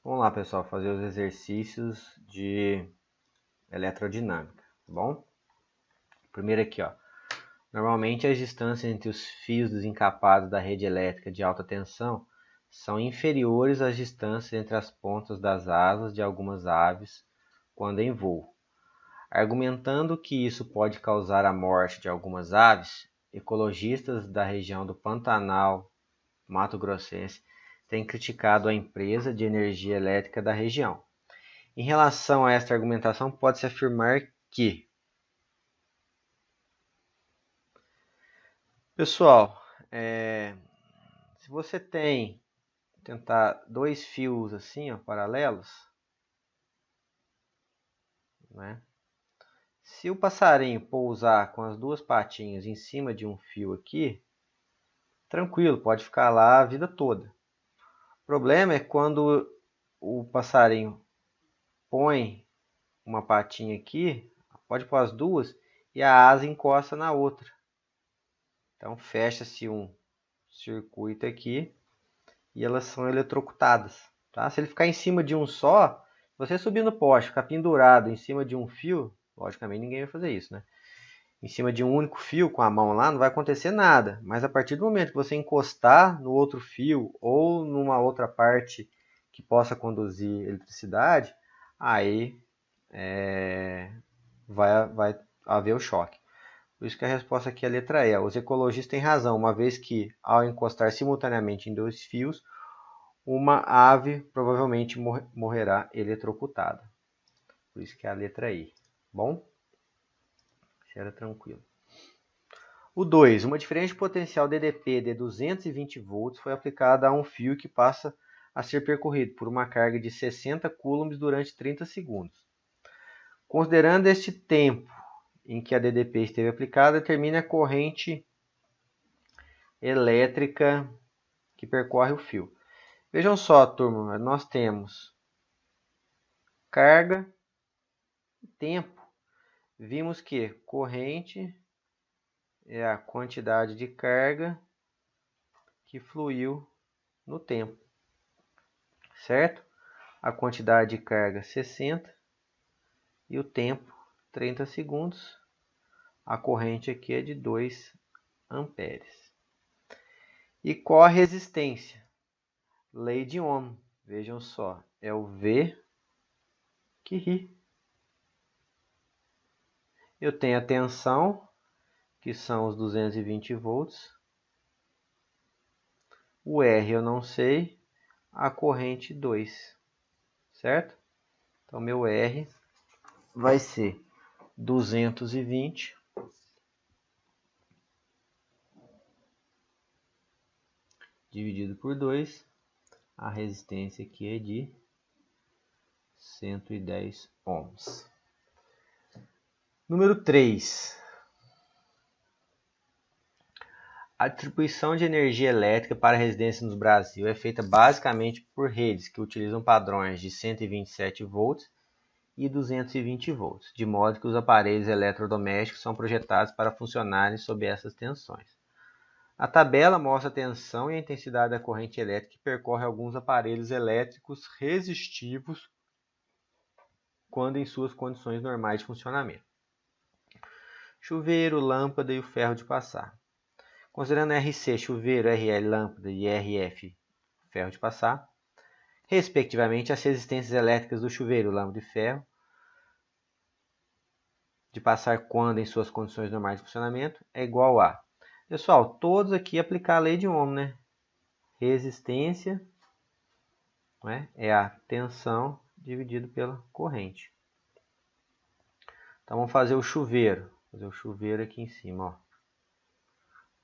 Vamos lá, pessoal, fazer os exercícios de eletrodinâmica, tá bom? Primeiro aqui, ó. Normalmente as distâncias entre os fios desencapados da rede elétrica de alta tensão são inferiores às distâncias entre as pontas das asas de algumas aves quando em voo. Argumentando que isso pode causar a morte de algumas aves, ecologistas da região do Pantanal Mato Grossense têm criticado a empresa de energia elétrica da região. Em relação a esta argumentação, pode-se afirmar que, pessoal, se você tentar dois fios assim, ó, paralelos, né? Se o passarinho pousar com as duas patinhas em cima de um fio aqui, tranquilo, pode ficar lá a vida toda. O problema é quando o passarinho põe uma patinha aqui, pode pôr as duas, e a asa encosta na outra. Então fecha-se um circuito aqui e elas são eletrocutadas. Tá? Se ele ficar em cima de um só, você subir no poste, ficar pendurado em cima de um fio, logicamente ninguém vai fazer isso, né? Em cima de um único fio com a mão lá, não vai acontecer nada. Mas a partir do momento que você encostar no outro fio ou numa outra parte que possa conduzir eletricidade, aí vai haver o choque. Por isso que a resposta aqui é a letra E. Os ecologistas têm razão, uma vez que, ao encostar simultaneamente em dois fios, uma ave provavelmente morrerá eletrocutada. Por isso que é a letra I. Bom? Isso era tranquilo. O 2. Uma diferença de potencial DDP de 220 volts foi aplicada a um fio que passa a ser percorrido por uma carga de 60 coulombs durante 30 segundos. Considerando este tempo em que a DDP esteve aplicada, determine a corrente elétrica que percorre o fio. Vejam só, turma, nós temos carga e tempo. Vimos que corrente é a quantidade de carga que fluiu no tempo, certo? A quantidade de carga 60 e o tempo 30 segundos. A corrente aqui é de 2 amperes. E qual a resistência? Lei de Ohm. Vejam só, é o V que ri. Eu tenho a tensão, que são os 220 volts. O R eu não sei, a corrente 2, certo? Então, meu R vai ser 220 dividido por 2. A resistência aqui é de 110 ohms. Número 3. A distribuição de energia elétrica para residências no Brasil é feita basicamente por redes que utilizam padrões de 127 volts e 220 volts, de modo que os aparelhos eletrodomésticos são projetados para funcionarem sob essas tensões. A tabela mostra a tensão e a intensidade da corrente elétrica que percorre alguns aparelhos elétricos resistivos quando em suas condições normais de funcionamento. Chuveiro, lâmpada e o ferro de passar. Considerando RC, chuveiro, RL, lâmpada e RF, ferro de passar, respectivamente, as resistências elétricas do chuveiro, lâmpada e ferro de passar quando em suas condições normais de funcionamento é igual a... Pessoal, todos aqui aplicar a lei de Ohm, né? Resistência, né, é a tensão dividido pela corrente. Então vamos fazer o chuveiro. Vou fazer o chuveiro aqui em cima, ó.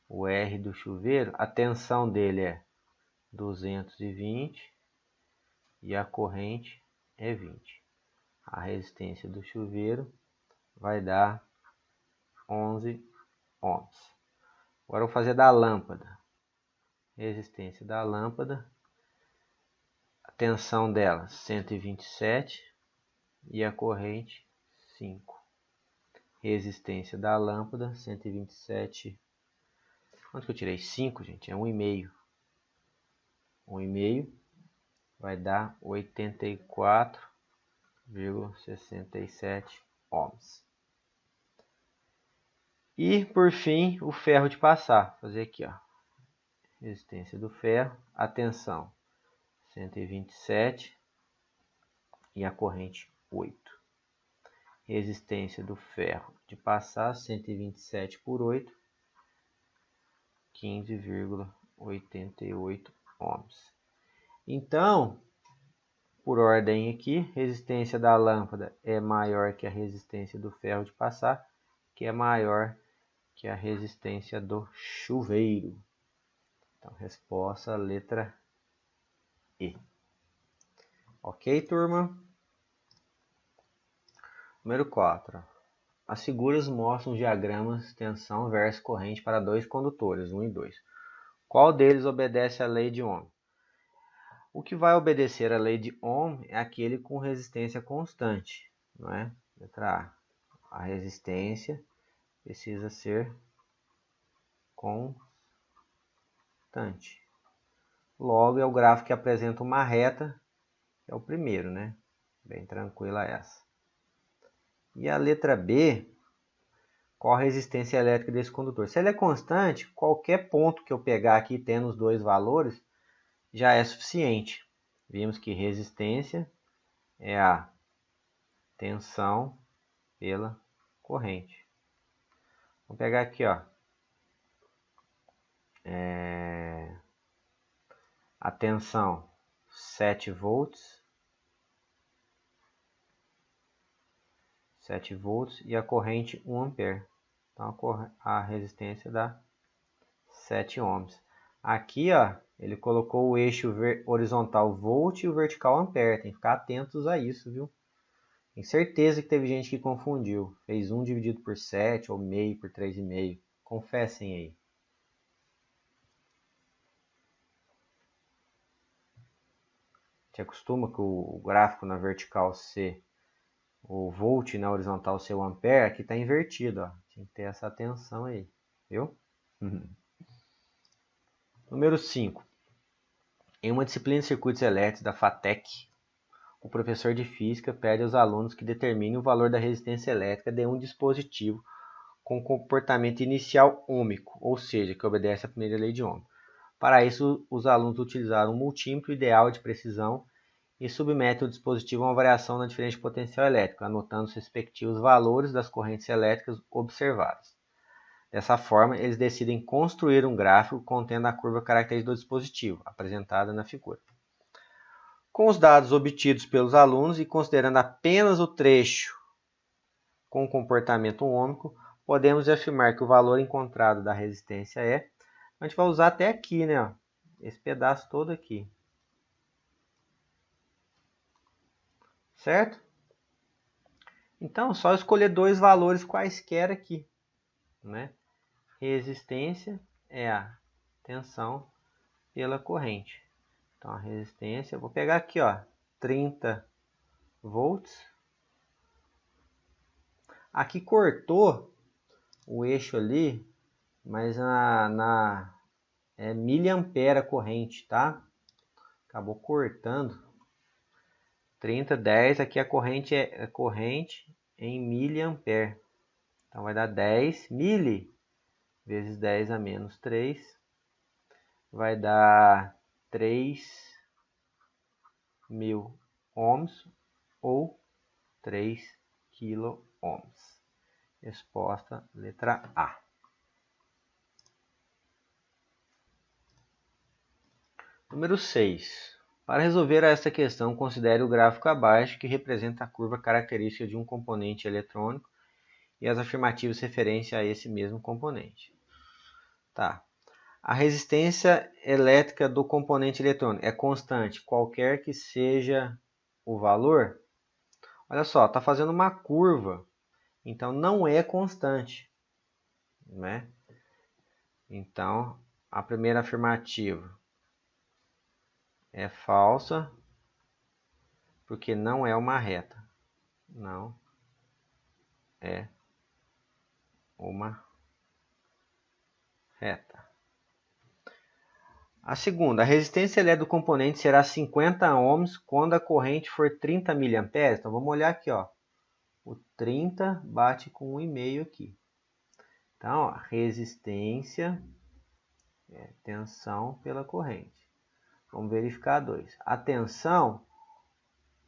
O R do chuveiro, a tensão dele é 220 e a corrente é 20. A resistência do chuveiro vai dar 11 ohms. Agora eu vou fazer da lâmpada. Resistência da lâmpada, a tensão dela 127 e a corrente 5. Resistência da lâmpada 127. Quanto que eu tirei? 5, gente, é 1,5. 1,5 vai dar 84,67 ohms. E, por fim, o ferro de passar. Vou fazer aqui, ó. Resistência do ferro, a tensão 127 e a corrente 8. Resistência do ferro de passar 127 por 8, 15,88 ohms. Então, por ordem aqui, resistência da lâmpada é maior que a resistência do ferro de passar, que é maior que a resistência do chuveiro. Então, resposta letra E. Ok, turma? Número 4. As figuras mostram diagramas tensão versus corrente para dois condutores, 1 e 2. Qual deles obedece à lei de Ohm? O que vai obedecer à lei de Ohm é aquele com resistência constante, não é? Letra A. A resistência precisa ser constante. Logo, é o gráfico que apresenta uma reta, que é o primeiro, né? Bem tranquila essa. E a letra B, qual a resistência elétrica desse condutor? Se ele é constante, qualquer ponto que eu pegar aqui tendo os dois valores já é suficiente. Vimos que resistência é a tensão pela corrente. Vamos pegar aqui, ó. A tensão 7 volts. 7 volts e a corrente 1 ampere. Então a resistência dá 7 ohms. Aqui, ó, ele colocou o eixo horizontal volt e o vertical ampere. Tem que ficar atentos a isso, viu? Tenho certeza que teve gente que confundiu. Fez 1 dividido por 7 ou meio por 3,5. Confessem aí. Te acostuma que o gráfico na vertical ser o volt e na horizontal ser o ampere, aqui está invertido, ó. Tem que ter essa atenção aí, viu? Número 5. Em uma disciplina de circuitos elétricos da FATEC, o professor de física pede aos alunos que determinem o valor da resistência elétrica de um dispositivo com comportamento inicial ohmico, ou seja, que obedece à primeira lei de Ohm. Para isso, os alunos utilizaram um multímetro ideal de precisão e submetem o dispositivo a uma variação na diferença de potencial elétrico, anotando os respectivos valores das correntes elétricas observadas. Dessa forma, eles decidem construir um gráfico contendo a curva característica do dispositivo, apresentada na figura. Com os dados obtidos pelos alunos e considerando apenas o trecho com comportamento ohmico, podemos afirmar que o valor encontrado da resistência é... A gente vai usar até aqui, né? Ó, esse pedaço todo aqui. Certo? Então, só escolher dois valores quaisquer aqui, né? Resistência é a tensão pela corrente. Então, a resistência, eu vou pegar aqui, ó, 30 volts. Aqui cortou o eixo ali, mas é miliampere a corrente, tá? Acabou cortando. 30, 10, aqui a corrente é corrente em miliampere. Então vai dar 10 mili vezes 10 a menos 3. Vai dar 3.000 ohms ou 3 kilo ohms. Resposta letra A. Número 6. Para resolver esta questão, considere o gráfico abaixo que representa a curva característica de um componente eletrônico e as afirmativas referência a esse mesmo componente. Tá. A resistência elétrica do componente eletrônico é constante, qualquer que seja o valor. Olha só, está fazendo uma curva, então não é constante, né? Então, a primeira afirmativa é falsa, porque não é uma reta. Não é uma reta. A segunda, a resistência LED do componente será 50 ohms quando a corrente for 30 mA. Então vamos olhar aqui, ó. O 30 bate com 1,5 aqui. Então, ó, resistência é tensão pela corrente. Vamos verificar 2. A tensão,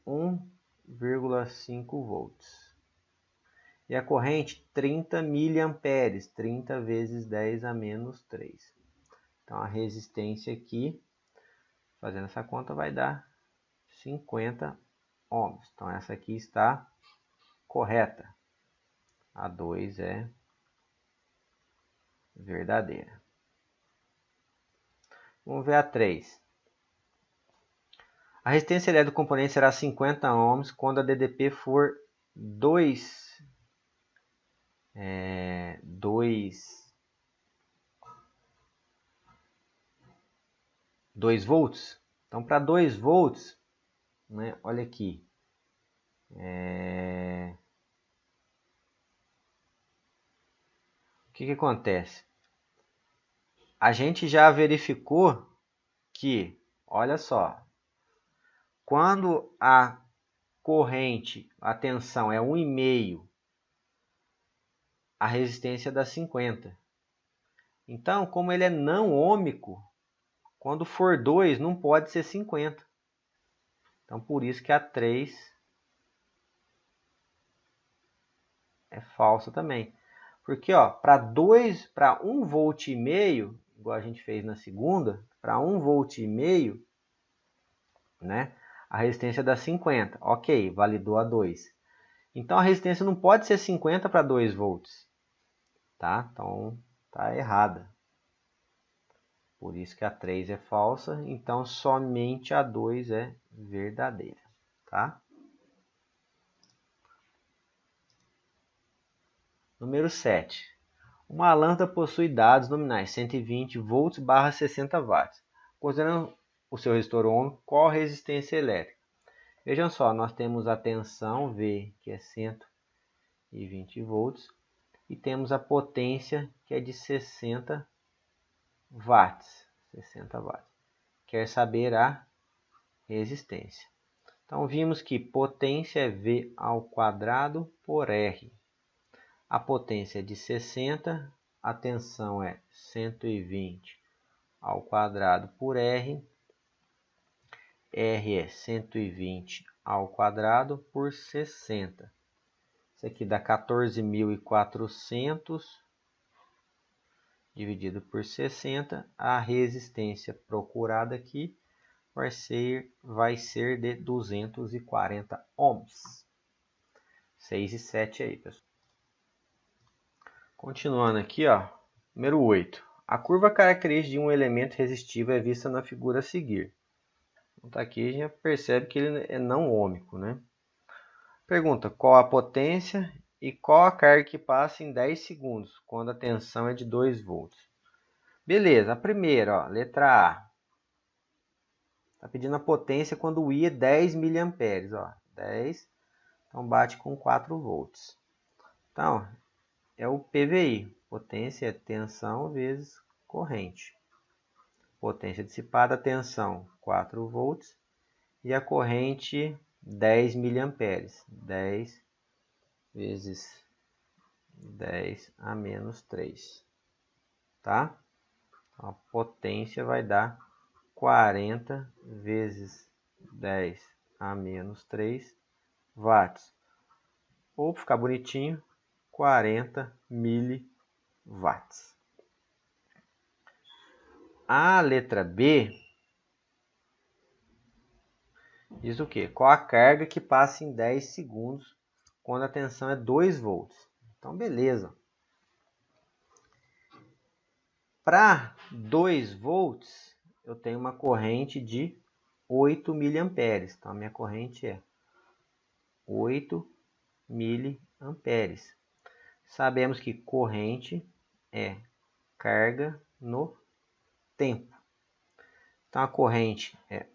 1,5 volts. E a corrente, 30 miliamperes, 30 vezes 10 a menos 3. Então, a resistência aqui, fazendo essa conta, vai dar 50 ohms. Então, essa aqui está correta. A 2 é verdadeira. Vamos ver a 3. A resistência LED do componente será 50 ohms quando a DDP for 2 volts. Então, para 2 volts, né, olha aqui. O que acontece? A gente já verificou que, olha só, quando a corrente, a tensão é 1,5, a resistência dá 50. Então, como ele é não ôhmico, quando for 2, não pode ser 50. Então, por isso que a 3 é falsa também. Porque, ó, para 1,5 volt, igual a gente fez na segunda, para 1,5 volt, né, a resistência dá 50. Ok, validou a 2. Então, a resistência não pode ser 50 para 2 volts. Tá? Então, tá errada. Por isso que a 3 é falsa, então somente a 2 é verdadeira, tá? Número 7. Uma lâmpada possui dados nominais 120 volts barra 60 watts. Considerando o seu resistor ohmico, qual a resistência elétrica? Vejam só, nós temos a tensão V, que é 120 volts, e temos a potência, que é de 60 watts. 60 watts. Quer saber a resistência. Então, vimos que potência é V ao quadrado por R. A potência é de 60, a tensão é 120 ao quadrado por R. R é 120 ao quadrado por 60. Isso aqui dá 14.400 dividido por 60. A resistência procurada aqui vai ser de 240 ohms. 6 e 7 aí, pessoal. Continuando aqui, ó. Número 8. A curva característica de um elemento resistível é vista na figura a seguir. Então, aqui a gente percebe que ele é não ôhmico, né? Pergunta, qual a potência e qual a carga que passa em 10 segundos, quando a tensão é de 2 volts. Beleza, a primeira, ó, letra A. Está pedindo a potência quando o I é 10 mA, ó, 10, então bate com 4 volts. Então, é o PVI, potência é tensão vezes corrente. Potência dissipada, tensão 4 volts e a corrente 10 mA, 10 vezes 10 a menos 3, tá? Então, a potência vai dar 40 vezes 10 a menos 3 watts. Ou, para ficar bonitinho, 40 miliwatts. A letra B diz o quê? Qual a carga que passa em 10 segundos quando a tensão é 2 volts. Então, beleza. Para 2 volts, eu tenho uma corrente de 8 miliamperes. Então, a minha corrente é 8 miliamperes. Sabemos que corrente é carga no tempo. Então, a corrente é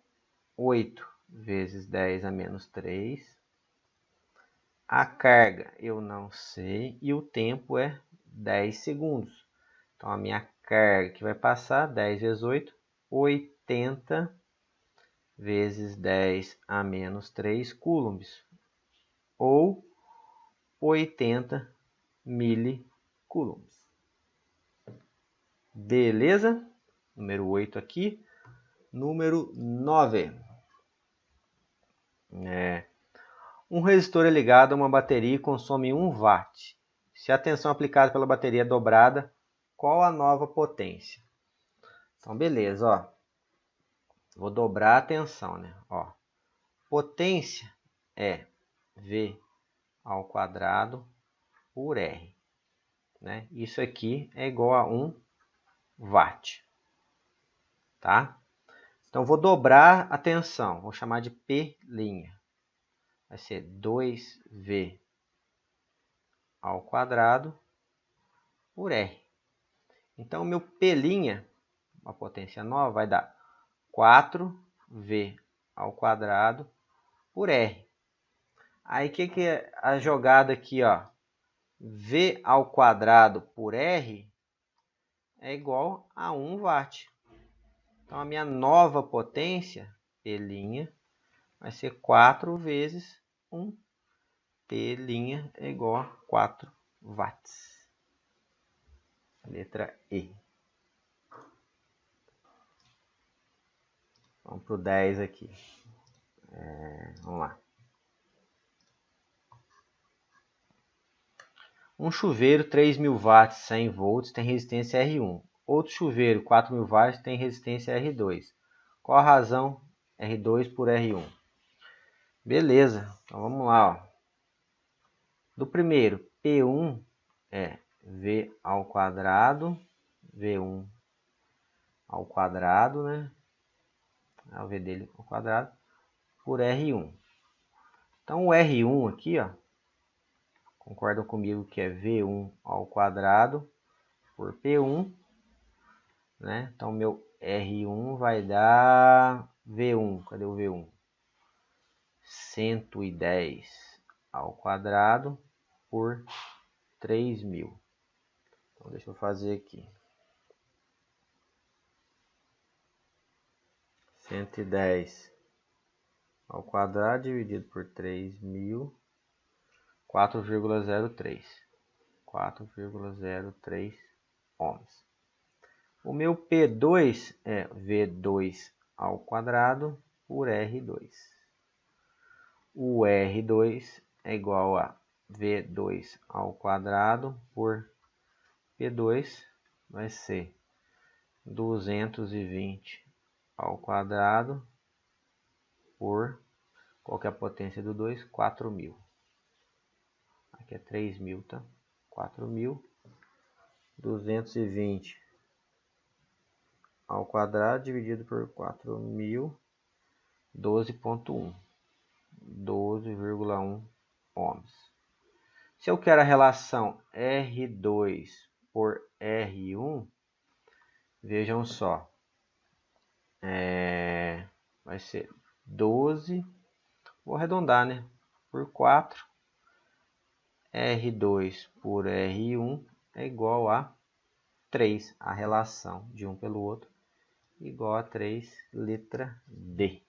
8 vezes 10 a menos 3. A carga eu não sei e o tempo é 10 segundos. Então, a minha carga que vai passar, 10 vezes 8, 80 vezes 10 a menos 3 coulombs, ou 80 milicoulombs. Beleza? Número 8 aqui. Número 9. Um resistor é ligado a uma bateria e consome 1 watt. Se a tensão aplicada pela bateria é dobrada, qual a nova potência? Então, beleza, ó. Vou dobrar a tensão, né? Ó. Potência é V ao quadrado por R. Né? Isso aqui é igual a 1 watt. Tá? Então, vou dobrar a tensão. Vou chamar de P'. Vai ser 2V ao quadrado por R. Então, o meu P', uma potência nova, vai dar 4V ao quadrado por R. Aí, o que é a jogada aqui, ó? V ao quadrado por R é igual a 1 watt. Então, a minha nova potência, P', vai ser 4 vezes 1. P' é igual a 4 watts. Letra E. Vamos para o 10 aqui. Vamos lá. Um chuveiro 3.000 watts, 100 volts, tem resistência R1. Outro chuveiro 4.000 watts tem resistência R2. Qual a razão R2 por R1? Beleza, então vamos lá. Ó. Do primeiro, P1 é V ao quadrado, V1 ao quadrado, né? O V dele ao quadrado, por R1. Então o R1 aqui, ó, concordam comigo que é V1 ao quadrado por P1, né? Então meu R1 vai dar V1, cadê o V1? 110 ao quadrado por 3.000. Então deixa eu fazer aqui. 110 ao quadrado dividido por 3.000, 4,03. 4,03 ohms. O meu P2 é V2 ao quadrado por R2. O R2 é igual a V2 ao quadrado por P2, vai ser 220 ao quadrado por, qual que é a potência do 2? 4.000. Aqui é 3.000, tá? 4.000. 220 ao quadrado dividido por 4.000, 12,1. 12,1 ohms. Se eu quero a relação R2 por R1, vejam só. Vai ser 12, vou arredondar, né? Por 4. R2 por R1 é igual a 3. A relação de um pelo outro igual a 3, letra D.